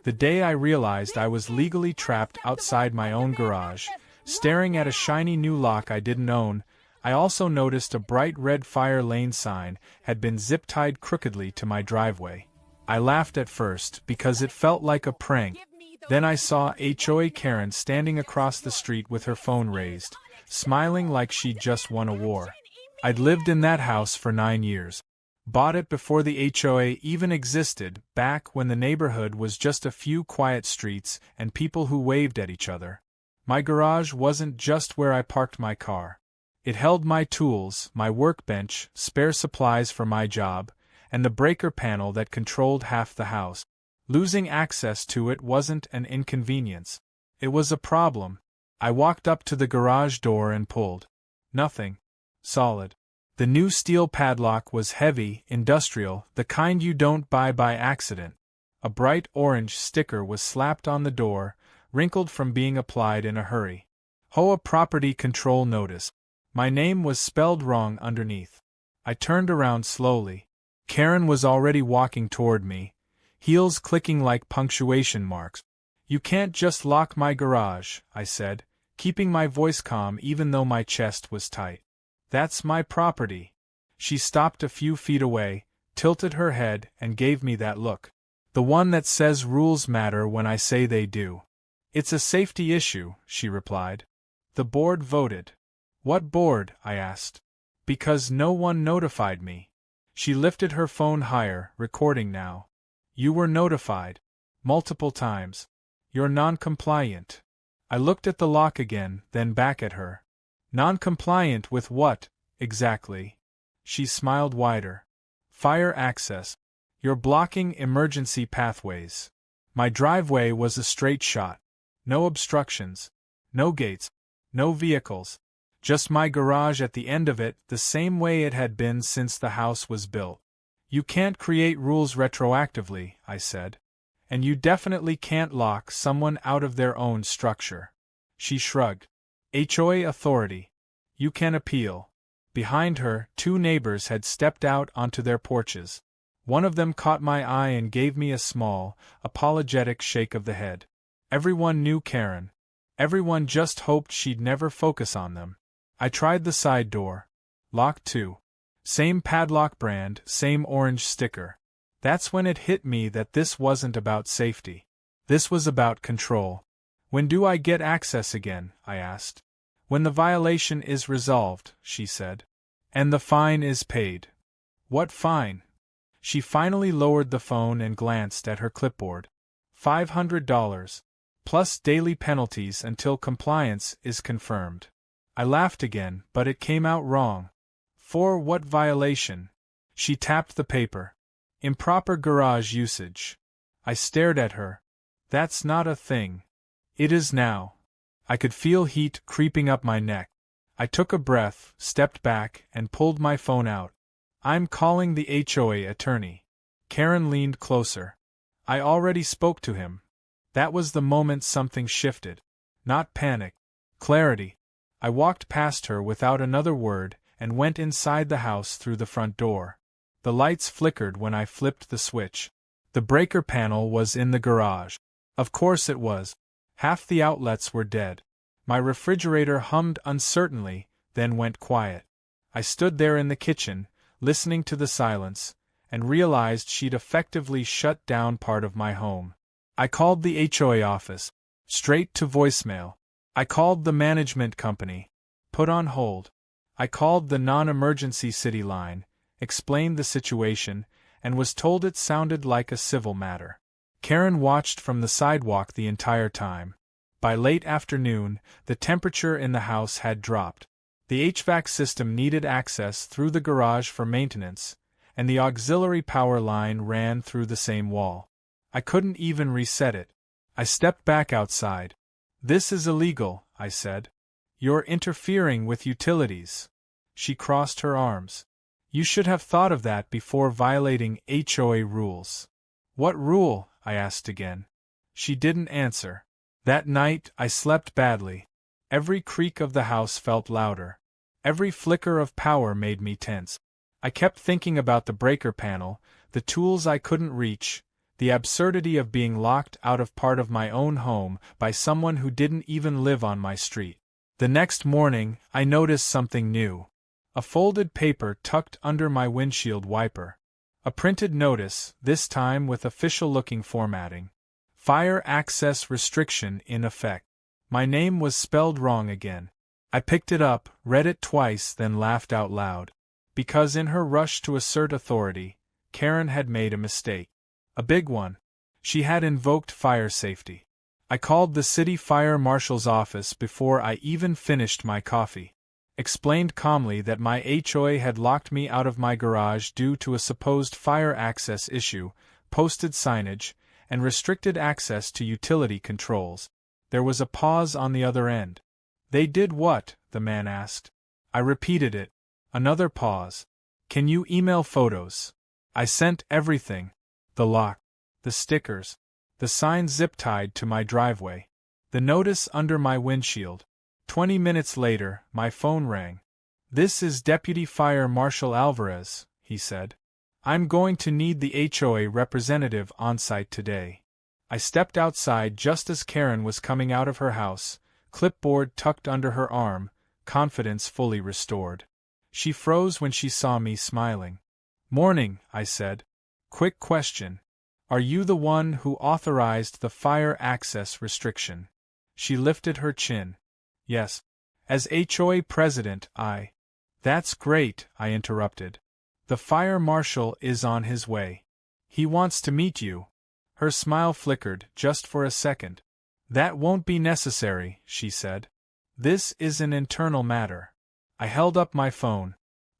The day I realized I was legally trapped outside my own garage, staring at a shiny new lock I didn't own, I also noticed a bright red fire lane sign had been zip-tied crookedly to my driveway. I laughed at first because it felt like a prank. Then I saw HOA Karen standing across the street with her phone raised, smiling like she'd just won a war. I'd lived in that house for 9 years. Bought it before the HOA even existed, back when the neighborhood was just a few quiet streets and people who waved at each other. My garage wasn't just where I parked my car. It held my tools, my workbench, spare supplies for my job, and the breaker panel that controlled half the house. Losing access to it wasn't an inconvenience. It was a problem. I walked up to the garage door and pulled. Nothing. Solid. The new steel padlock was heavy, industrial, the kind you don't buy by accident. A bright orange sticker was slapped on the door, wrinkled from being applied in a hurry. HOA Property Control Notice. My name was spelled wrong underneath. I turned around slowly. Karen was already walking toward me, heels clicking like punctuation marks. "You can't just lock my garage," I said, keeping my voice calm even though my chest was tight. "That's my property." She stopped a few feet away, tilted her head, and gave me that look. The one that says rules matter when I say they do. "It's a safety issue," she replied. "The board voted." "What board?" I asked. "Because no one notified me." She lifted her phone higher, recording now. "You were notified. Multiple times. You're non-compliant." I looked at the lock again, then back at her. "Non-compliant with what, exactly?" She smiled wider. "Fire access. You're blocking emergency pathways." My driveway was a straight shot. No obstructions. No gates. No vehicles. Just my garage at the end of it, the same way it had been since the house was built. "You can't create rules retroactively," I said. "And you definitely can't lock someone out of their own structure." She shrugged. "HOA authority. You can appeal." Behind her, 2 neighbors had stepped out onto their porches. One of them caught my eye and gave me a small, apologetic shake of the head. Everyone knew Karen. Everyone just hoped she'd never focus on them. I tried the side door. Locked too. Same padlock brand, same orange sticker. That's when it hit me that this wasn't about safety. This was about control. "When do I get access again?" I asked. "When the violation is resolved," she said. "And the fine is paid." "What fine?" She finally lowered the phone and glanced at her clipboard. $500. Plus daily penalties until compliance is confirmed. I laughed again, but it came out wrong. "For what violation?" She tapped the paper. "Improper garage usage." I stared at her. "That's not a thing." "It is now." I could feel heat creeping up my neck. I took a breath, stepped back, and pulled my phone out. "I'm calling the HOA attorney." Karen leaned closer. "I already spoke to him." That was the moment something shifted. Not panic. Clarity. I walked past her without another word and went inside the house through the front door. The lights flickered when I flipped the switch. The breaker panel was in the garage. Of course it was. Half the outlets were dead. My refrigerator hummed uncertainly, then went quiet. I stood there in the kitchen, listening to the silence, and realized she'd effectively shut down part of my home. I called the HOA office. Straight to voicemail. I called the management company. Put on hold. I called the non-emergency city line, explained the situation, and was told it sounded like a civil matter. Karen watched from the sidewalk the entire time. By late afternoon, the temperature in the house had dropped. The HVAC system needed access through the garage for maintenance, and the auxiliary power line ran through the same wall. I couldn't even reset it. I stepped back outside. "This is illegal," I said. "You're interfering with utilities." She crossed her arms. "You should have thought of that before violating HOA rules." "What rule?" I asked again. She didn't answer. That night, I slept badly. Every creak of the house felt louder. Every flicker of power made me tense. I kept thinking about the breaker panel, the tools I couldn't reach, The absurdity of being locked out of part of my own home by someone who didn't even live on my street. The next morning, I noticed something new. A folded paper tucked under my windshield wiper. A printed notice, this time with official-looking formatting. Fire access restriction in effect. My name was spelled wrong again. I picked it up, read it twice, then laughed out loud. Because in her rush to assert authority, Karen had made a mistake. A big one. She had invoked fire safety. I called the city fire marshal's office before I even finished my coffee. Explained calmly that my HOA had locked me out of my garage due to a supposed fire access issue, posted signage, and restricted access to utility controls. There was a pause on the other end. They did what? The man asked. I repeated it. Another pause. Can you email photos? I sent everything. The lock. The stickers. The sign zip-tied to my driveway. The notice under my windshield. 20 minutes later, my phone rang. This is Deputy Fire Marshal Alvarez, he said. I'm going to need the HOA representative on site today. I stepped outside just as Karen was coming out of her house, clipboard tucked under her arm, confidence fully restored. She froze when she saw me smiling. Morning, I said. Quick question. Are you the one who authorized the fire access restriction? She lifted her chin. Yes. As HOA president, I. That's great, I interrupted. The fire marshal is on his way. He wants to meet you. Her smile flickered, just for a second. That won't be necessary, she said. This is an internal matter. I held up my phone.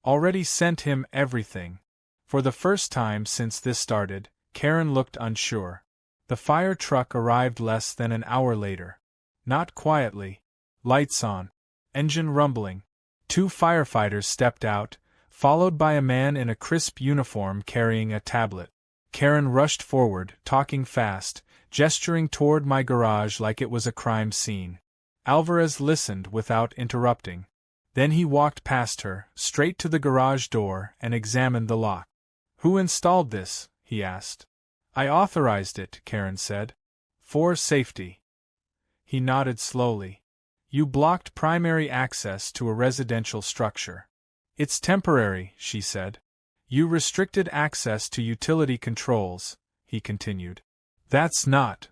Already sent him everything. For the first time since this started, Karen looked unsure. The fire truck arrived less than an hour later. Not quietly. Lights on. Engine rumbling. 2 firefighters stepped out, followed by a man in a crisp uniform carrying a tablet. Karen rushed forward, talking fast, gesturing toward my garage like it was a crime scene. Alvarez listened without interrupting. Then he walked past her, straight to the garage door, and examined the lock. Who installed this? He asked. I authorized it, Karen said. For safety. He nodded slowly. You blocked primary access to a residential structure. It's temporary, she said. You restricted access to utility controls, he continued. That's not.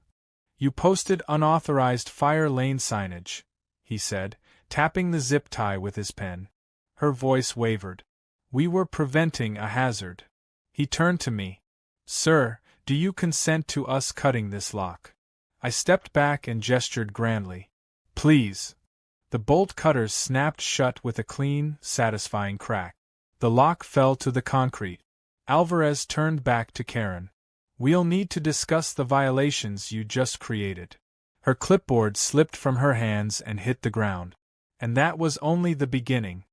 You posted unauthorized fire lane signage, he said, tapping the zip tie with his pen. Her voice wavered. We were preventing a hazard. He turned to me. Sir, do you consent to us cutting this lock? I stepped back and gestured grandly. Please. The bolt cutters snapped shut with a clean, satisfying crack. The lock fell to the concrete. Alvarez turned back to Karen. We'll need to discuss the violations you just created. Her clipboard slipped from her hands and hit the ground. And that was only the beginning.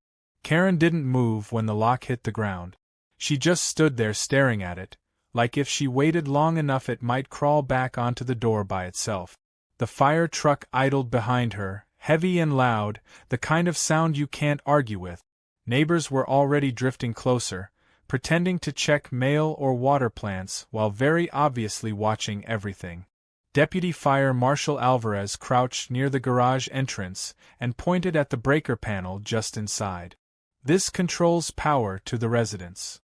Karen didn't move when the lock hit the ground. She just stood there staring at it, like if she waited long enough it might crawl back onto the door by itself. The fire truck idled behind her, heavy and loud, the kind of sound you can't argue with. Neighbors were already drifting closer, pretending to check mail or water plants while very obviously watching everything. Deputy Fire Marshal Alvarez crouched near the garage entrance and pointed at the breaker panel just inside. This controls power to the residents.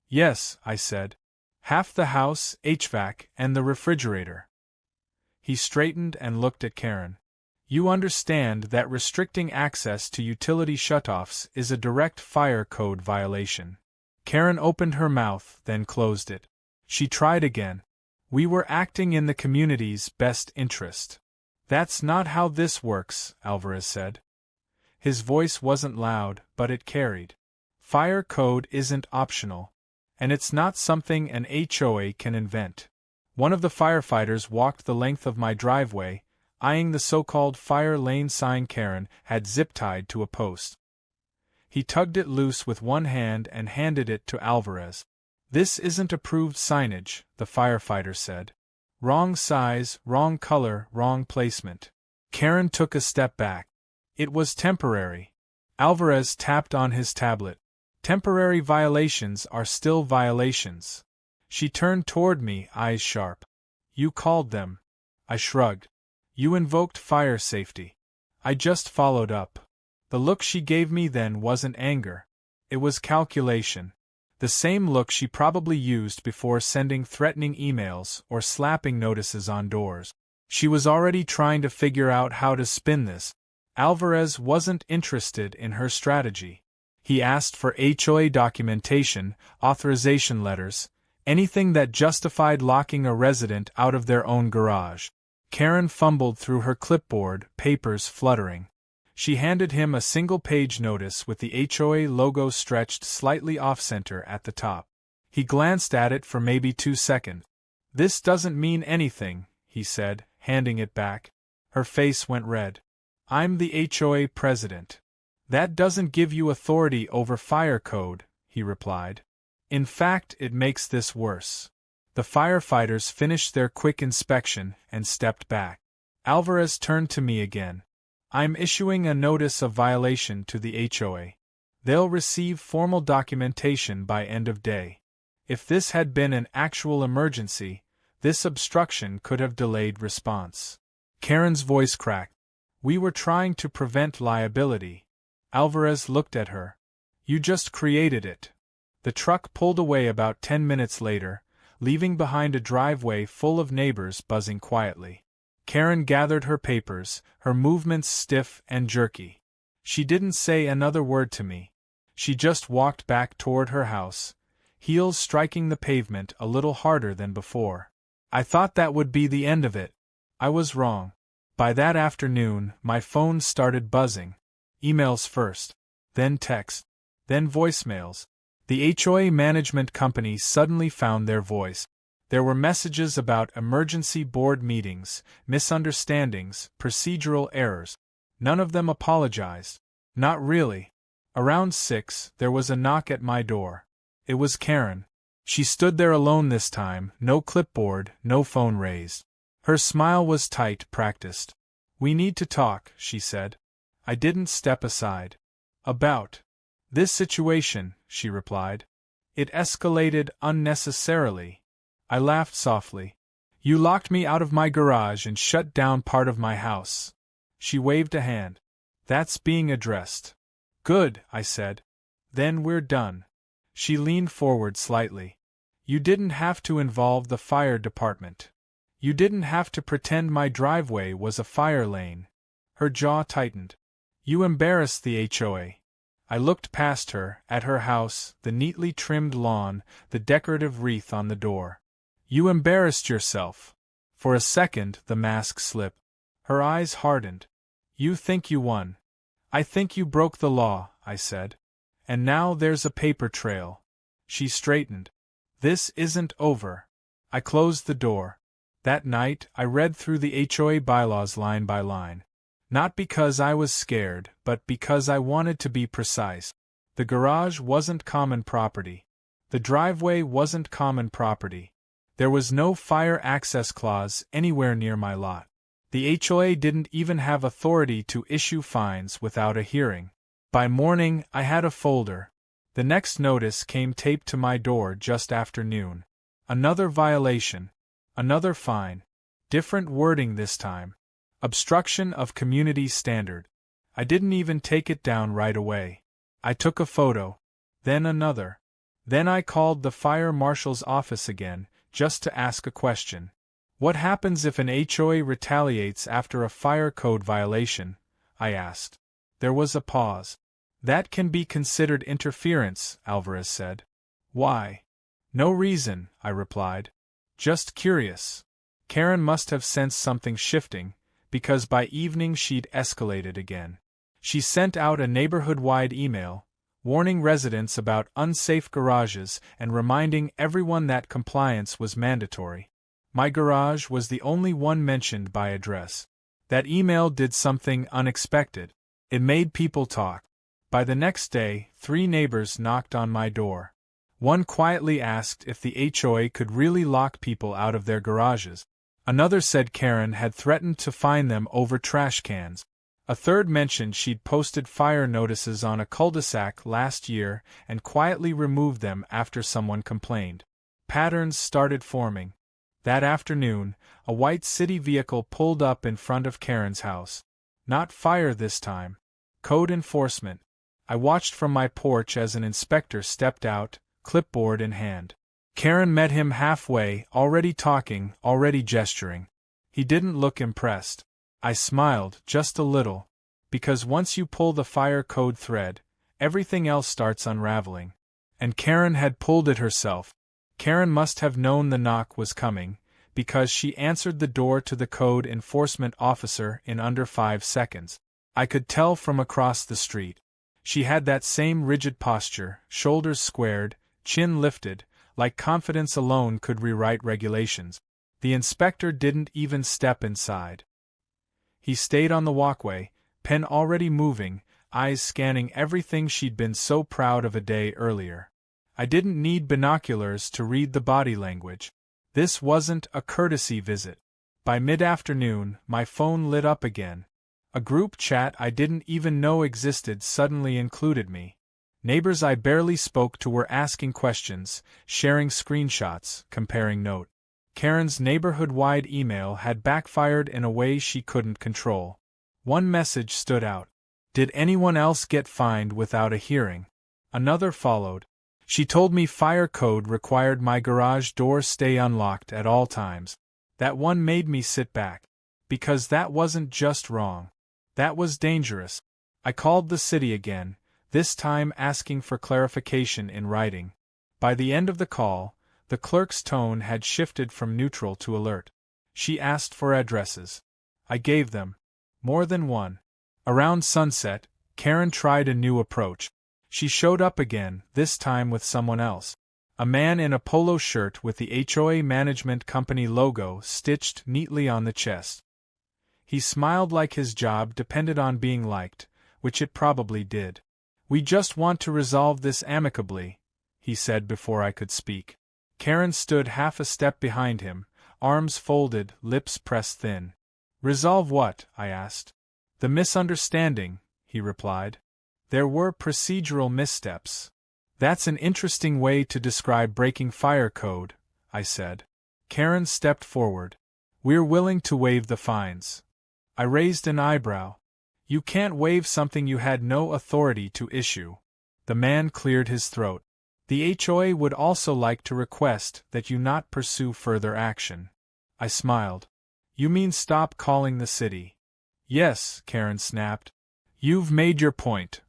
Yes, I said. Half the house, HVAC, and the refrigerator. He straightened and looked at Karen. You understand that restricting access to utility shutoffs is a direct fire code violation. Karen opened her mouth, then closed it. She tried again. We were acting in the community's best interest. That's not how this works, Alvarez said. His voice wasn't loud, but it carried. Fire code isn't optional. And it's not something an HOA can invent. One of the firefighters walked the length of my driveway, eyeing the so-called fire lane sign Karen had zip-tied to a post. He tugged it loose with one hand and handed it to Alvarez. This isn't approved signage, the firefighter said. Wrong size, wrong color, wrong placement. Karen took a step back. It was temporary. Alvarez tapped on his tablet. Temporary violations are still violations. She turned toward me, eyes sharp. You called them. I shrugged. You invoked fire safety. I just followed up. The look she gave me then wasn't anger. It was calculation. The same look she probably used before sending threatening emails or slapping notices on doors. She was already trying to figure out how to spin this. Alvarez wasn't interested in her strategy. He asked for HOA documentation, authorization letters, anything that justified locking a resident out of their own garage. Karen fumbled through her clipboard, papers fluttering. She handed him a single-page notice with the HOA logo stretched slightly off-center at the top. He glanced at it for maybe 2 seconds. "This doesn't mean anything," he said, handing it back. Her face went red. "I'm the HOA president." "That doesn't give you authority over fire code," he replied. "In fact, it makes this worse." The firefighters finished their quick inspection and stepped back. Alvarez turned to me again. "I'm issuing a notice of violation to the HOA. They'll receive formal documentation by end of day. If this had been an actual emergency, this obstruction could have delayed response." Karen's voice cracked. "We were trying to prevent liability." Alvarez looked at her. "You just created it." The truck pulled away about 10 minutes later, leaving behind a driveway full of neighbors buzzing quietly. Karen gathered her papers, her movements stiff and jerky. She didn't say another word to me. She just walked back toward her house, heels striking the pavement a little harder than before. I thought that would be the end of it. I was wrong. By that afternoon, my phone started buzzing. Emails first, then text, then voicemails. The HOA management company suddenly found their voice. There were messages about emergency board meetings, misunderstandings, procedural errors. None of them apologized. Not really. Around 6, there was a knock at my door. It was Karen. She stood there alone this time, no clipboard, no phone raised. Her smile was tight, practiced. "We need to talk," she said. I didn't step aside. "About this situation," she replied. "It escalated unnecessarily." I laughed softly. "You locked me out of my garage and shut down part of my house." She waved a hand. "That's being addressed." "Good," I said. "Then we're done." She leaned forward slightly. "You didn't have to involve the fire department. You didn't have to pretend my driveway was a fire lane." Her jaw tightened. "You embarrassed the HOA." I looked past her, at her house, the neatly trimmed lawn, the decorative wreath on the door. "You embarrassed yourself." For a second, the mask slipped. Her eyes hardened. "You think you won." "I think you broke the law," I said. "And now there's a paper trail." She straightened. "This isn't over." I closed the door. That night, I read through the HOA bylaws line by line. Not because I was scared, but because I wanted to be precise. The garage wasn't common property. The driveway wasn't common property. There was no fire access clause anywhere near my lot. The HOA didn't even have authority to issue fines without a hearing. By morning, I had a folder. The next notice came taped to my door just after noon. Another violation. Another fine. Different wording this time. Obstruction of community standard. I didn't even take it down right away. I took a photo. Then another. Then I called the fire marshal's office again, just to ask a question. "What happens if an HOA retaliates after a fire code violation?" I asked. There was a pause. "That can be considered interference," Alvarez said. "Why?" "No reason," I replied. "Just curious." Karen must have sensed something shifting, because by evening she'd escalated again. She sent out a neighborhood-wide email, warning residents about unsafe garages and reminding everyone that compliance was mandatory. My garage was the only one mentioned by address. That email did something unexpected. It made people talk. By the next day, 3 neighbors knocked on my door. One quietly asked if the HOA could really lock people out of their garages. Another said Karen had threatened to fine them over trash cans. A third mentioned she'd posted fire notices on a cul-de-sac last year and quietly removed them after someone complained. Patterns started forming. That afternoon, a white city vehicle pulled up in front of Karen's house. Not fire this time. Code enforcement. I watched from my porch as an inspector stepped out, clipboard in hand. Karen met him halfway, already talking, already gesturing. He didn't look impressed. I smiled, just a little. Because once you pull the fire code thread, everything else starts unraveling. And Karen had pulled it herself. Karen must have known the knock was coming, because she answered the door to the code enforcement officer in under 5 seconds. I could tell from across the street. She had that same rigid posture, shoulders squared, chin lifted, like confidence alone could rewrite regulations. The inspector didn't even step inside. He stayed on the walkway, pen already moving, eyes scanning everything she'd been so proud of a day earlier. I didn't need binoculars to read the body language. This wasn't a courtesy visit. By mid-afternoon, my phone lit up again. A group chat I didn't even know existed suddenly included me. Neighbors I barely spoke to were asking questions, sharing screenshots, comparing notes. Karen's neighborhood-wide email had backfired in a way she couldn't control. One message stood out. Did anyone else get fined without a hearing? Another followed. She told me fire code required my garage door stay unlocked at all times. That one made me sit back. Because that wasn't just wrong. That was dangerous. I called the city again, this time asking for clarification in writing. By the end of the call, the clerk's tone had shifted from neutral to alert. She asked for addresses. I gave them. More than one. Around sunset, Karen tried a new approach. She showed up again, this time with someone else. A man in a polo shirt with the HOA management company logo stitched neatly on the chest. He smiled like his job depended on being liked, which it probably did. "We just want to resolve this amicably," he said before I could speak. Karen stood half a step behind him, arms folded, lips pressed thin. "Resolve what?" I asked. "The misunderstanding," he replied. "There were procedural missteps." "That's an interesting way to describe breaking fire code," I said. Karen stepped forward. "We're willing to waive the fines." I raised an eyebrow. "You can't waive something you had no authority to issue." The man cleared his throat. "The HOA would also like to request that you not pursue further action." I smiled. "You mean stop calling the city?" "Yes," Karen snapped. "You've made your point."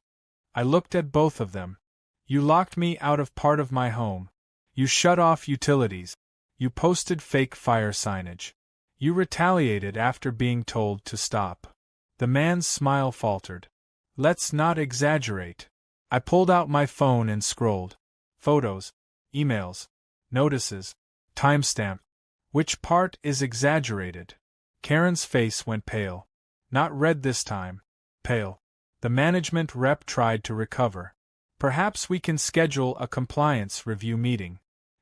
I looked at both of them. "You locked me out of part of my home. You shut off utilities. You posted fake fire signage. You retaliated after being told to stop." The man's smile faltered. "Let's not exaggerate." I pulled out my phone and scrolled. Photos, emails, notices, timestamp. Which part is exaggerated? Karen's face went pale. Not red this time. Pale. The management rep tried to recover. "Perhaps we can schedule a compliance review meeting."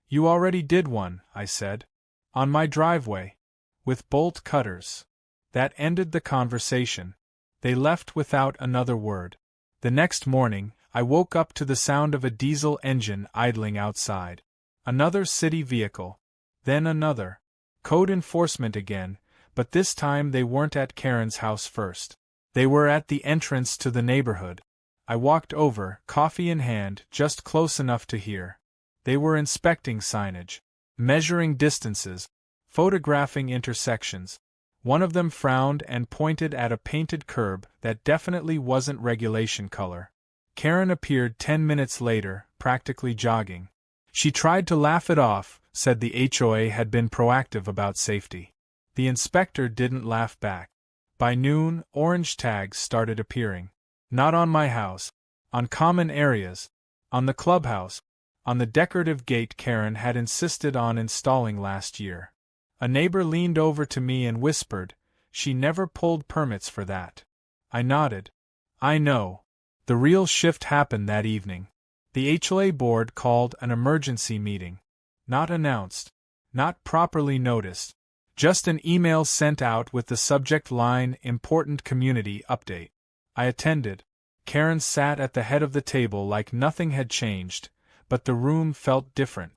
"You already did one," I said. "On my driveway. With bolt cutters." That ended the conversation. They left without another word. The next morning, I woke up to the sound of a diesel engine idling outside. Another city vehicle. Then another. Code enforcement again, but this time they weren't at Karen's house first. They were at the entrance to the neighborhood. I walked over, coffee in hand, just close enough to hear. They were inspecting signage, measuring distances, photographing intersections. One of them frowned and pointed at a painted curb that definitely wasn't regulation color. Karen appeared 10 minutes later, practically jogging. She tried to laugh it off, said the HOA had been proactive about safety. The inspector didn't laugh back. By noon, orange tags started appearing. Not on my house. On common areas. On the clubhouse. On the decorative gate Karen had insisted on installing last year. A neighbor leaned over to me and whispered, "She never pulled permits for that." I nodded. "I know." The real shift happened that evening. The HOA board called an emergency meeting. Not announced. Not properly noticed. Just an email sent out with the subject line, "Important Community Update." I attended. Karen sat at the head of the table like nothing had changed, but the room felt different.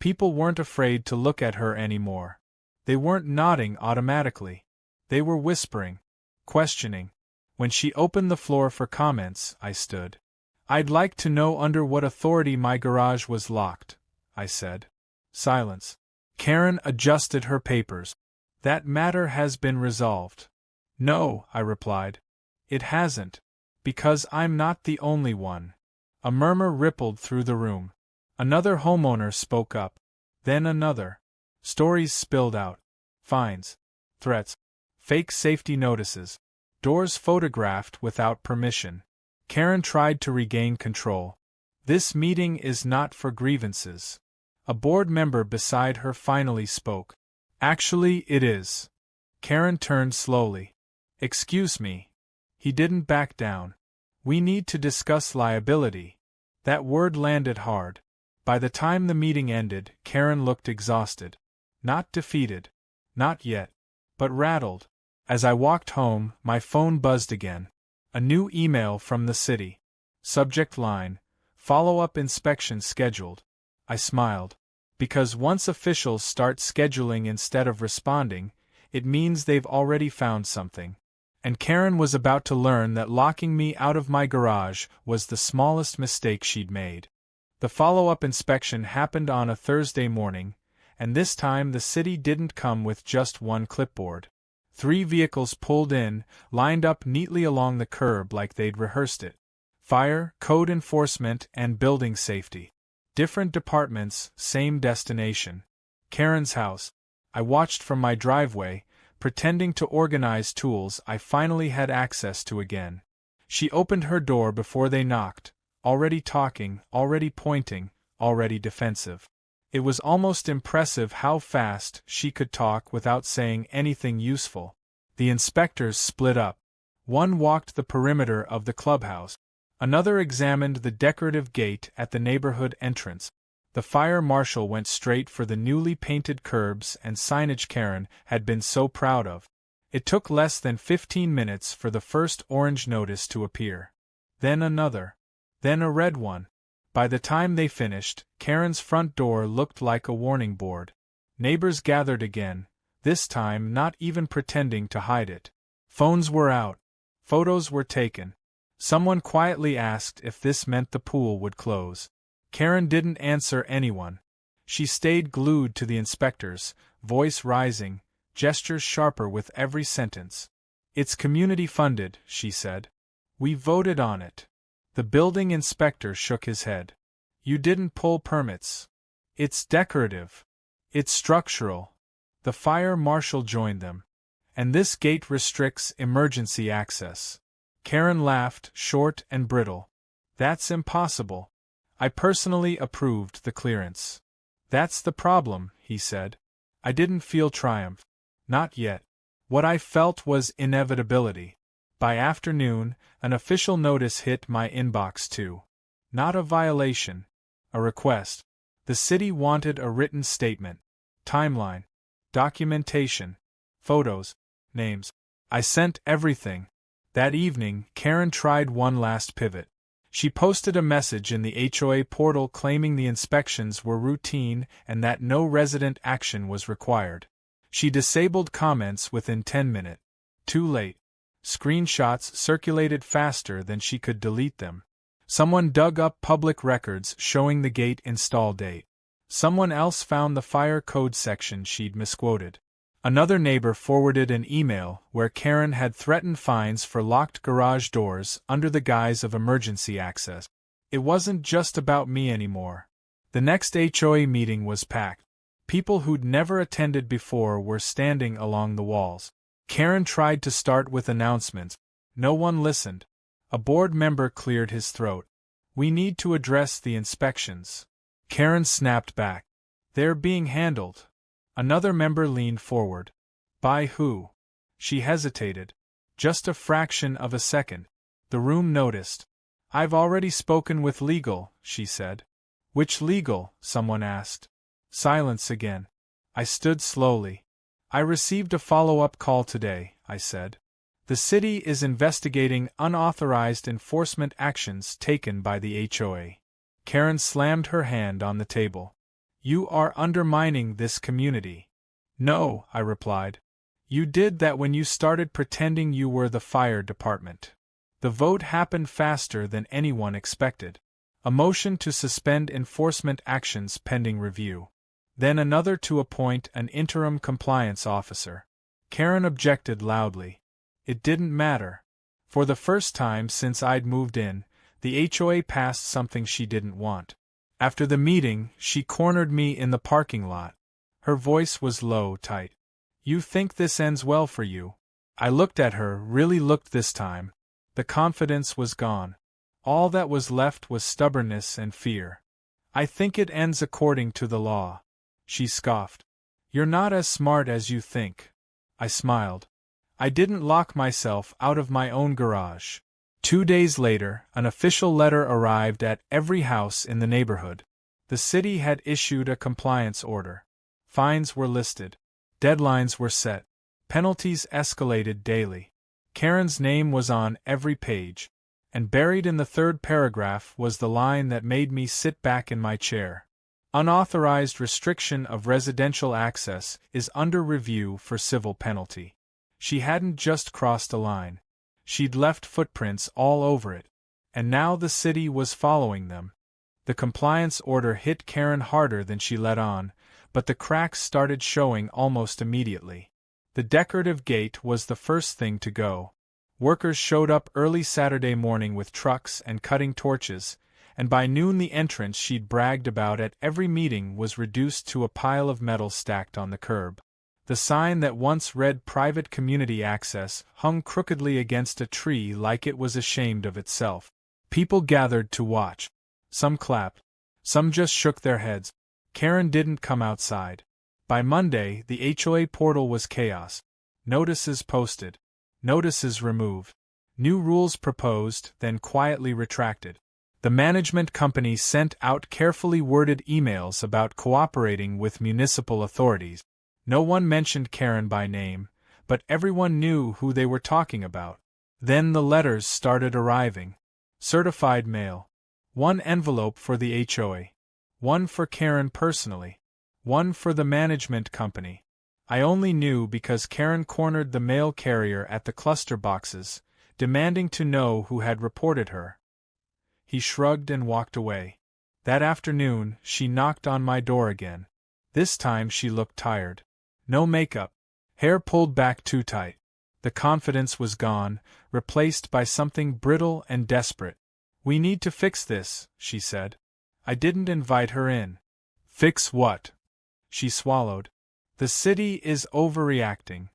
People weren't afraid to look at her anymore. They weren't nodding automatically. They were whispering, questioning. When she opened the floor for comments, I stood. "I'd like to know under what authority my garage was locked," I said. Silence. Karen adjusted her papers. "That matter has been resolved." "No," I replied. "It hasn't. Because I'm not the only one." A murmur rippled through the room. Another homeowner spoke up. Then another. Stories spilled out. Fines. Threats. Fake safety notices. Doors photographed without permission. Karen tried to regain control. "This meeting is not for grievances." A board member beside her finally spoke. "Actually, it is." Karen turned slowly. "Excuse me." He didn't back down. "We need to discuss liability." That word landed hard. By the time the meeting ended, Karen looked exhausted. Not defeated. Not yet. But rattled. As I walked home, my phone buzzed again. A new email from the city. Subject line: follow-up inspection scheduled. I smiled. Because once officials start scheduling instead of responding, it means they've already found something. And Karen was about to learn that locking me out of my garage was the smallest mistake she'd made. The follow-up inspection happened on a Thursday morning, and this time the city didn't come with just one clipboard. 3 vehicles pulled in, lined up neatly along the curb like they'd rehearsed it. Fire, code enforcement, and building safety. Different departments, same destination. Karen's house. I watched from my driveway, pretending to organize tools I finally had access to again. She opened her door before they knocked, already talking, already pointing, already defensive. It was almost impressive how fast she could talk without saying anything useful. The inspectors split up. One walked the perimeter of the clubhouse. Another examined the decorative gate at the neighborhood entrance. The fire marshal went straight for the newly painted curbs and signage Karen had been so proud of. It took less than 15 minutes for the first orange notice to appear. Then another. Then a red one. By the time they finished, Karen's front door looked like a warning board. Neighbors gathered again, this time not even pretending to hide it. Phones were out. Photos were taken. Someone quietly asked if this meant the pool would close. Karen didn't answer anyone. She stayed glued to the inspectors, voice rising, gestures sharper with every sentence. "It's community funded," she said. "We voted on it." The building inspector shook his head. "You didn't pull permits. It's decorative. It's structural." The fire marshal joined them. "And this gate restricts emergency access." Karen laughed, short and brittle. "That's impossible. I personally approved the clearance." "That's the problem," he said. I didn't feel triumph. Not yet. What I felt was inevitability. By afternoon, an official notice hit my inbox too. Not a violation. A request. The city wanted a written statement. Timeline. Documentation. Photos. Names. I sent everything. That evening, Karen tried one last pivot. She posted a message in the HOA portal claiming the inspections were routine and that no resident action was required. She disabled comments within 10 minutes. Too late. Screenshots circulated faster than she could delete them. Someone dug up public records showing the gate install date. Someone else found the fire code section she'd misquoted. Another neighbor forwarded an email where Karen had threatened fines for locked garage doors under the guise of emergency access. It wasn't just about me anymore. The next HOA meeting was packed. People who'd never attended before were standing along the walls. Karen tried to start with announcements. No one listened. A board member cleared his throat. "We need to address the inspections." Karen snapped back. "They're being handled." Another member leaned forward. "By who?" She hesitated. Just a fraction of a second. The room noticed. "I've already spoken with legal," she said. "Which legal?" someone asked. Silence again. I stood slowly. "I received a follow-up call today," I said. "The city is investigating unauthorized enforcement actions taken by the HOA." Karen slammed her hand on the table. You are undermining this community. No, I replied. You did that when you started pretending you were the fire department. The vote happened faster than anyone expected. A motion to suspend enforcement actions pending review. Then another to appoint an interim compliance officer. Karen objected loudly. It didn't matter. For the first time since I'd moved in, the HOA passed something she didn't want. After the meeting, she cornered me in the parking lot. Her voice was low, tight. You think this ends well for you? I looked at her, really looked this time. The confidence was gone. All that was left was stubbornness and fear. I think it ends according to the law. She scoffed. You're not as smart as you think. I smiled. I didn't lock myself out of my own garage. 2 days later, an official letter arrived at every house in the neighborhood. The city had issued a compliance order. Fines were listed. Deadlines were set. Penalties escalated daily. Karen's name was on every page. And buried in the third paragraph was the line that made me sit back in my chair. Unauthorized restriction of residential access is under review for civil penalty. She hadn't just crossed a line. She'd left footprints all over it. And now the city was following them. The compliance order hit Karen harder than she let on, but the cracks started showing almost immediately. The decorative gate was the first thing to go. Workers showed up early Saturday morning with trucks and cutting torches, and by noon the entrance she'd bragged about at every meeting was reduced to a pile of metal stacked on the curb. The sign that once read Private Community Access hung crookedly against a tree like it was ashamed of itself. People gathered to watch. Some clapped. Some just shook their heads. Karen didn't come outside. By Monday, the HOA portal was chaos. Notices posted. Notices removed. New rules proposed, then quietly retracted. The management company sent out carefully worded emails about cooperating with municipal authorities. No one mentioned Karen by name, but everyone knew who they were talking about. Then the letters started arriving. Certified mail. 1 envelope for the HOA. 1 for Karen personally. 1 for the management company. I only knew because Karen cornered the mail carrier at the cluster boxes, demanding to know who had reported her. He shrugged and walked away. That afternoon, she knocked on my door again. This time she looked tired. No makeup. Hair pulled back too tight. The confidence was gone, replaced by something brittle and desperate. We need to fix this, she said. I didn't invite her in. Fix what? She swallowed. The city is overreacting.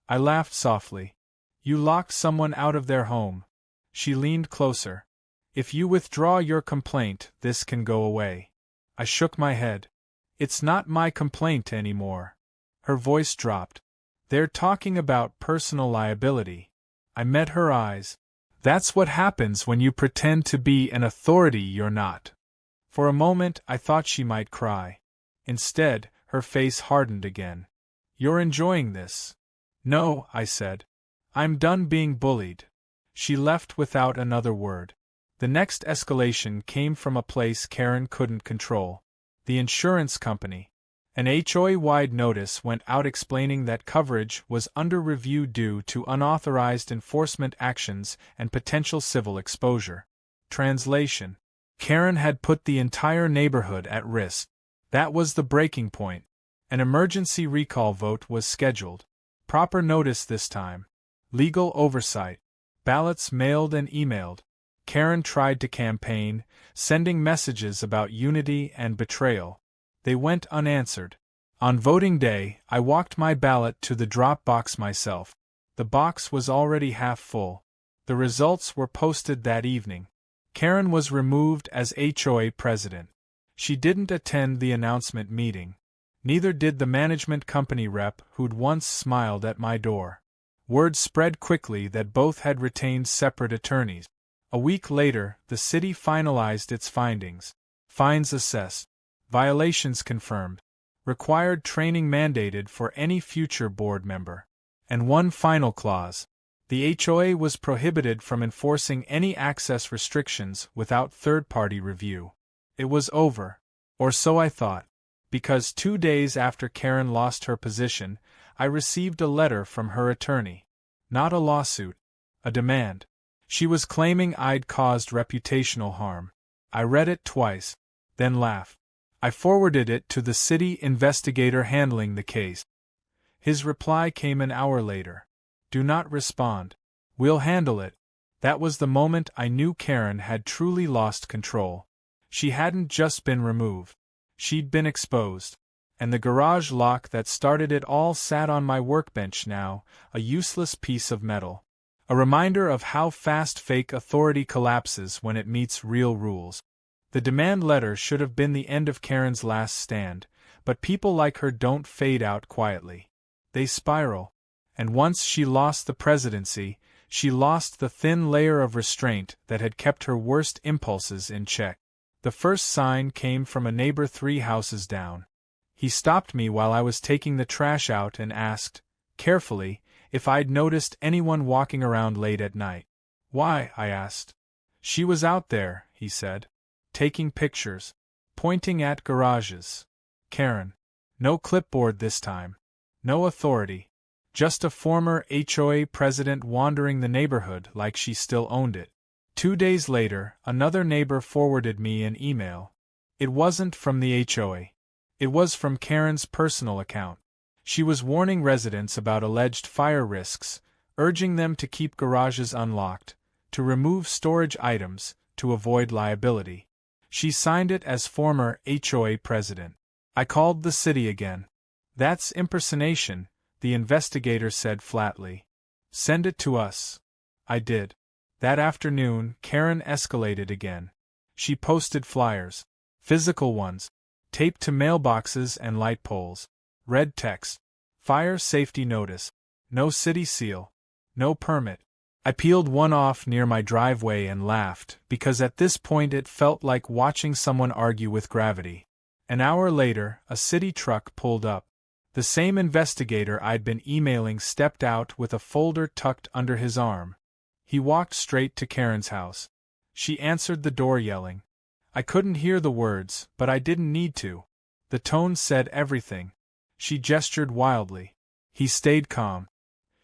I laughed softly. You locked someone out of their home. She leaned closer. If you withdraw your complaint, this can go away. I shook my head. It's not my complaint anymore. Her voice dropped. They're talking about personal liability. I met her eyes. That's what happens when you pretend to be an authority you're not. For a moment I thought she might cry. Instead, her face hardened again. You're enjoying this? No, I said. I'm done being bullied. She left without another word. The next escalation came from a place Karen couldn't control. The insurance company. An HOA-wide notice went out explaining that coverage was under review due to unauthorized enforcement actions and potential civil exposure. Translation. Karen had put the entire neighborhood at risk. That was the breaking point. An emergency recall vote was scheduled. Proper notice this time. Legal oversight. Ballots mailed and emailed. Karen tried to campaign, sending messages about unity and betrayal. They went unanswered. On voting day, I walked my ballot to the drop box myself. The box was already half full. The results were posted that evening. Karen was removed as HOA president. She didn't attend the announcement meeting. Neither did the management company rep who'd once smiled at my door. Word spread quickly that both had retained separate attorneys. A week later, the city finalized its findings. Fines assessed. Violations confirmed. Required training mandated for any future board member. And one final clause. The HOA was prohibited from enforcing any access restrictions without third-party review. It was over. Or so I thought. because 2 days after Karen lost her position, I received a letter from her attorney. Not a lawsuit. A demand. She was claiming I'd caused reputational harm. I read it twice, then laughed. I forwarded it to the city investigator handling the case. His reply came an hour later. Do not respond. We'll handle it. That was the moment I knew Karen had truly lost control. She hadn't just been removed. She'd been exposed. And the garage lock that started it all sat on my workbench now, a useless piece of metal. A reminder of how fast fake authority collapses when it meets real rules. The demand letter should have been the end of Karen's last stand, but people like her don't fade out quietly. They spiral. And once she lost the presidency, she lost the thin layer of restraint that had kept her worst impulses in check. The first sign came from a neighbor 3 houses down. He stopped me while I was taking the trash out and asked, carefully, if I'd noticed anyone walking around late at night. Why? I asked. She was out there, he said. Taking pictures. Pointing at garages. Karen. No clipboard this time. No authority. Just a former HOA president wandering the neighborhood like she still owned it. 2 days later, another neighbor forwarded me an email. It wasn't from the HOA. It was from Karen's personal account. She was warning residents about alleged fire risks, urging them to keep garages unlocked, to remove storage items, to avoid liability. She signed it as former HOA president. I called the city again. That's impersonation, the investigator said flatly. Send it to us. I did. That afternoon, Karen escalated again. She posted flyers. Physical ones. Taped to mailboxes and light poles. Red text. Fire safety notice. No city seal. No permit. I peeled one off near my driveway and laughed, because at this point it felt like watching someone argue with gravity. An hour later, a city truck pulled up. The same investigator I'd been emailing stepped out with a folder tucked under his arm. He walked straight to Karen's house. She answered the door yelling. I couldn't hear the words, but I didn't need to. The tone said everything. She gestured wildly. He stayed calm.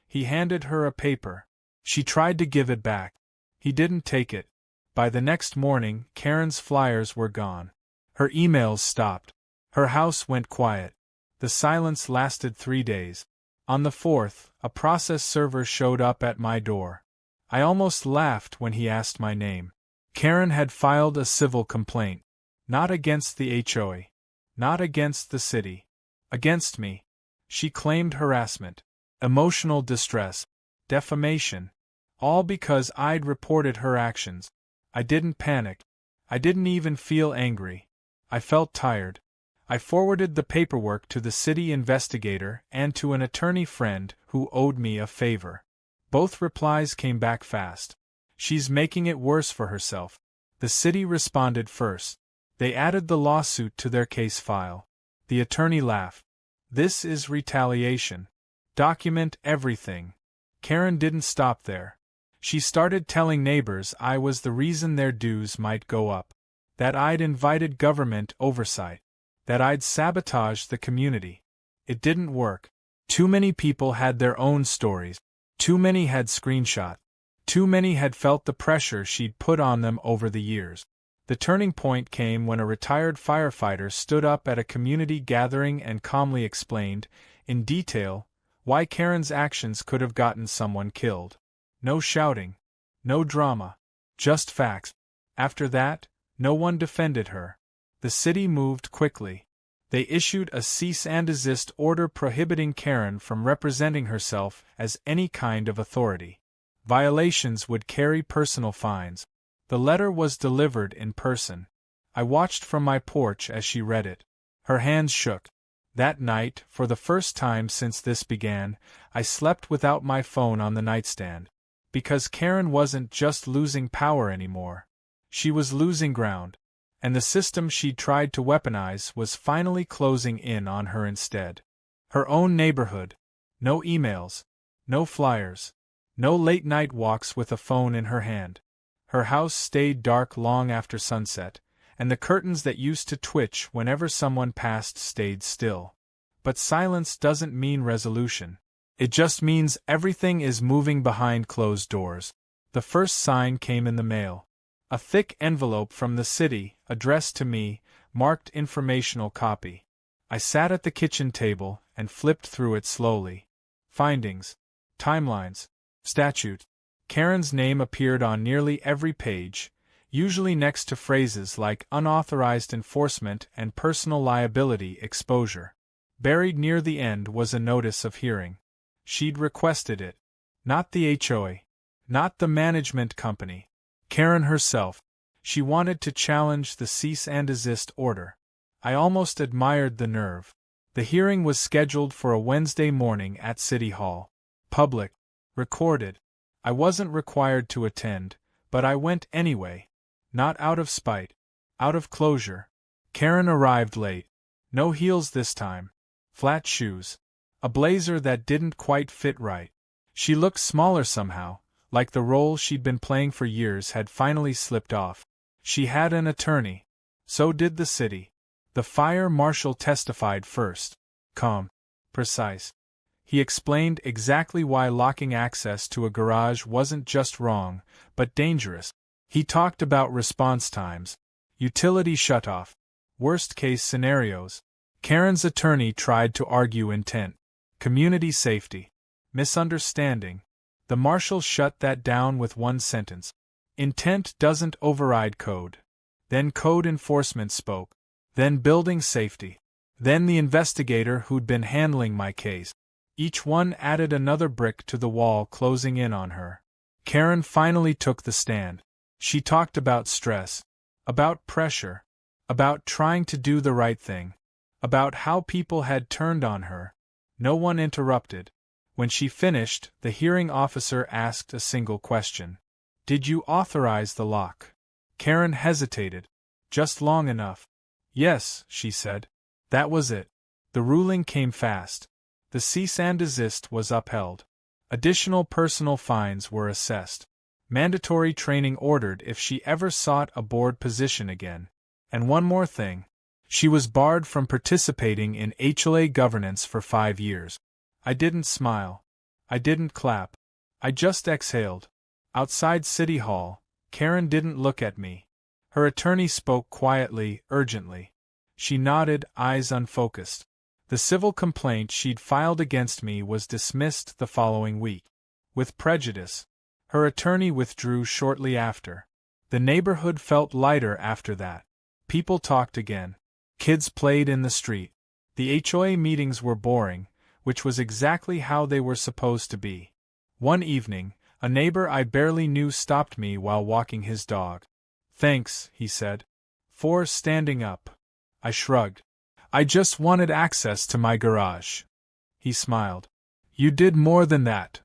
He handed her a paper. She tried to give it back. He didn't take it. By the next morning, Karen's flyers were gone. Her emails stopped. Her house went quiet. The silence lasted 3 days. On the 4th, a process server showed up at my door. I almost laughed when he asked my name. Karen had filed a civil complaint. Not against the HOA. Not against the city. Against me. She claimed harassment, emotional distress, defamation. All because I'd reported her actions. I didn't panic. I didn't even feel angry. I felt tired. I forwarded the paperwork to the city investigator and to an attorney friend who owed me a favor. Both replies came back fast. She's making it worse for herself. The city responded first. They added the lawsuit to their case file. The attorney laughed. This is retaliation. Document everything. Karen didn't stop there. She started telling neighbors I was the reason their dues might go up. That I'd invited government oversight. That I'd sabotaged the community. It didn't work. Too many people had their own stories. Too many had screenshot. Too many had felt the pressure she'd put on them over the years. The turning point came when a retired firefighter stood up at a community gathering and calmly explained, in detail, why Karen's actions could have gotten someone killed. No shouting. No drama. Just facts. After that, no one defended her. The city moved quickly. They issued a cease and desist order prohibiting Karen from representing herself as any kind of authority. Violations would carry personal fines. The letter was delivered in person. I watched from my porch as she read it. Her hands shook. That night, for the first time since this began, I slept without my phone on the nightstand. Because Karen wasn't just losing power anymore. She was losing ground. And the system she'd tried to weaponize was finally closing in on her instead. Her own neighborhood. No emails. No flyers. No late-night walks with a phone in her hand. Her house stayed dark long after sunset, and the curtains that used to twitch whenever someone passed stayed still. But silence doesn't mean resolution. It just means everything is moving behind closed doors. The first sign came in the mail. A thick envelope from the city, addressed to me, marked informational copy. I sat at the kitchen table and flipped through it slowly. Findings, timelines, statute. Karen's name appeared on nearly every page, usually next to phrases like unauthorized enforcement and personal liability exposure. Buried near the end was a notice of hearing. She'd requested it. Not the HOA. Not the management company. Karen herself. She wanted to challenge the cease and desist order. I almost admired the nerve. The hearing was scheduled for a Wednesday morning at City Hall. Public. Recorded. I wasn't required to attend, but I went anyway. Not out of spite. Out of closure. Karen arrived late. No heels this time. Flat shoes. A blazer that didn't quite fit right. She looked smaller somehow, like the role she'd been playing for years had finally slipped off. She had an attorney. So did the city. The fire marshal testified first. Calm. Precise. He explained exactly why locking access to a garage wasn't just wrong, but dangerous. He talked about response times, utility shutoff, worst-case scenarios. Karen's attorney tried to argue intent, community safety, misunderstanding. The marshal shut that down with one sentence. Intent doesn't override code. Then code enforcement spoke. Then building safety. Then the investigator who'd been handling my case. Each one added another brick to the wall closing in on her. Karen finally took the stand. She talked about stress, about pressure, about trying to do the right thing, about how people had turned on her. No one interrupted. When she finished, the hearing officer asked a single question. Did you authorize the lock? Karen hesitated. Just long enough. Yes, she said. That was it. The ruling came fast. The cease and desist was upheld. Additional personal fines were assessed. Mandatory training ordered if she ever sought a board position again. And one more thing. She was barred from participating in HOA governance for 5 years. I didn't smile. I didn't clap. I just exhaled. Outside City Hall, Karen didn't look at me. Her attorney spoke quietly, urgently. She nodded, eyes unfocused. The civil complaint she'd filed against me was dismissed the following week. With prejudice. Her attorney withdrew shortly after. The neighborhood felt lighter after that. People talked again. Kids played in the street. The HOA meetings were boring, which was exactly how they were supposed to be. One evening, a neighbor I barely knew stopped me while walking his dog. Thanks, he said. For standing up. I shrugged. I just wanted access to my garage. He smiled. You did more than that.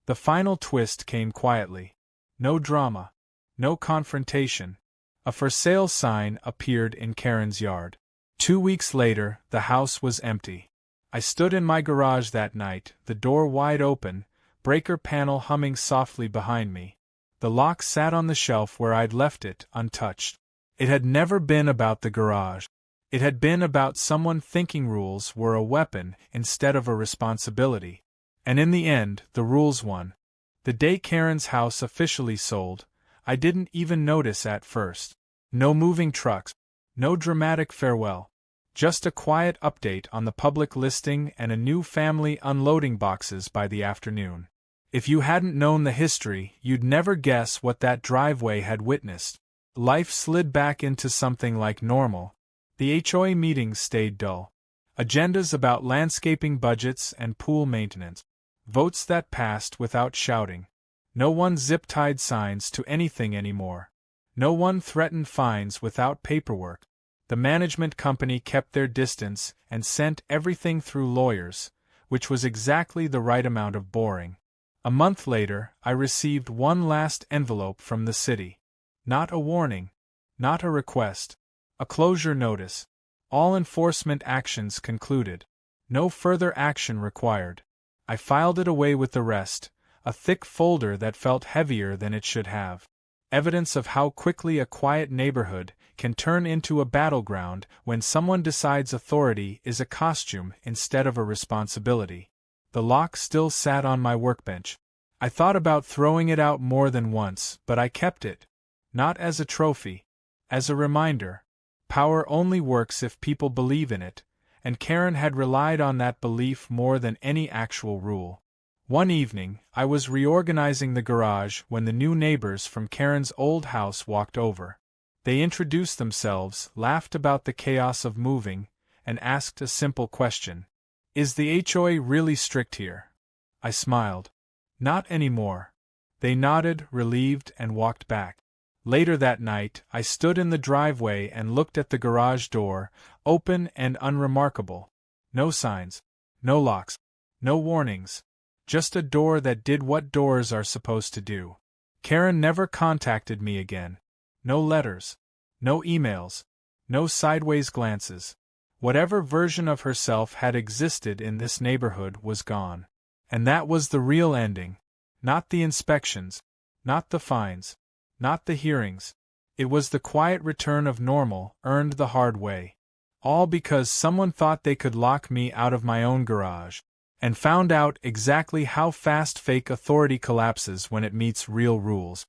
The final twist came quietly. No drama. No confrontation. A for sale sign appeared in Karen's yard. 2 weeks later, the house was empty. I stood in my garage that night, the door wide open, breaker panel humming softly behind me. The lock sat on the shelf where I'd left it, untouched. It had never been about the garage. It had been about someone thinking rules were a weapon instead of a responsibility. And in the end, the rules won. The day Karen's house officially sold, I didn't even notice at first. No moving trucks. No dramatic farewell. Just a quiet update on the public listing and a new family unloading boxes by the afternoon. If you hadn't known the history, you'd never guess what that driveway had witnessed. Life slid back into something like normal. The HOA meetings stayed dull. Agendas about landscaping budgets and pool maintenance. Votes that passed without shouting. No one zip-tied signs to anything anymore. No one threatened fines without paperwork. The management company kept their distance and sent everything through lawyers, which was exactly the right amount of boring. A month later, I received one last envelope from the city. Not a warning. Not a request. A closure notice. All enforcement actions concluded. No further action required. I filed it away with the rest, a thick folder that felt heavier than it should have. Evidence of how quickly a quiet neighborhood can turn into a battleground when someone decides authority is a costume instead of a responsibility. The lock still sat on my workbench. I thought about throwing it out more than once, but I kept it. Not as a trophy. As a reminder. Power only works if people believe in it, and Karen had relied on that belief more than any actual rule. One evening, I was reorganizing the garage when the new neighbors from Karen's old house walked over. They introduced themselves, laughed about the chaos of moving, and asked a simple question. Is the HOA really strict here? I smiled. Not anymore. They nodded, relieved, and walked back. Later that night, I stood in the driveway and looked at the garage door, open and unremarkable. No signs. No locks. No warnings. Just a door that did what doors are supposed to do. Karen never contacted me again. No letters. No emails. No sideways glances. Whatever version of herself had existed in this neighborhood was gone. And that was the real ending. Not the inspections. Not the fines. Not the hearings. It was the quiet return of normal, earned the hard way. All because someone thought they could lock me out of my own garage, and found out exactly how fast fake authority collapses when it meets real rules.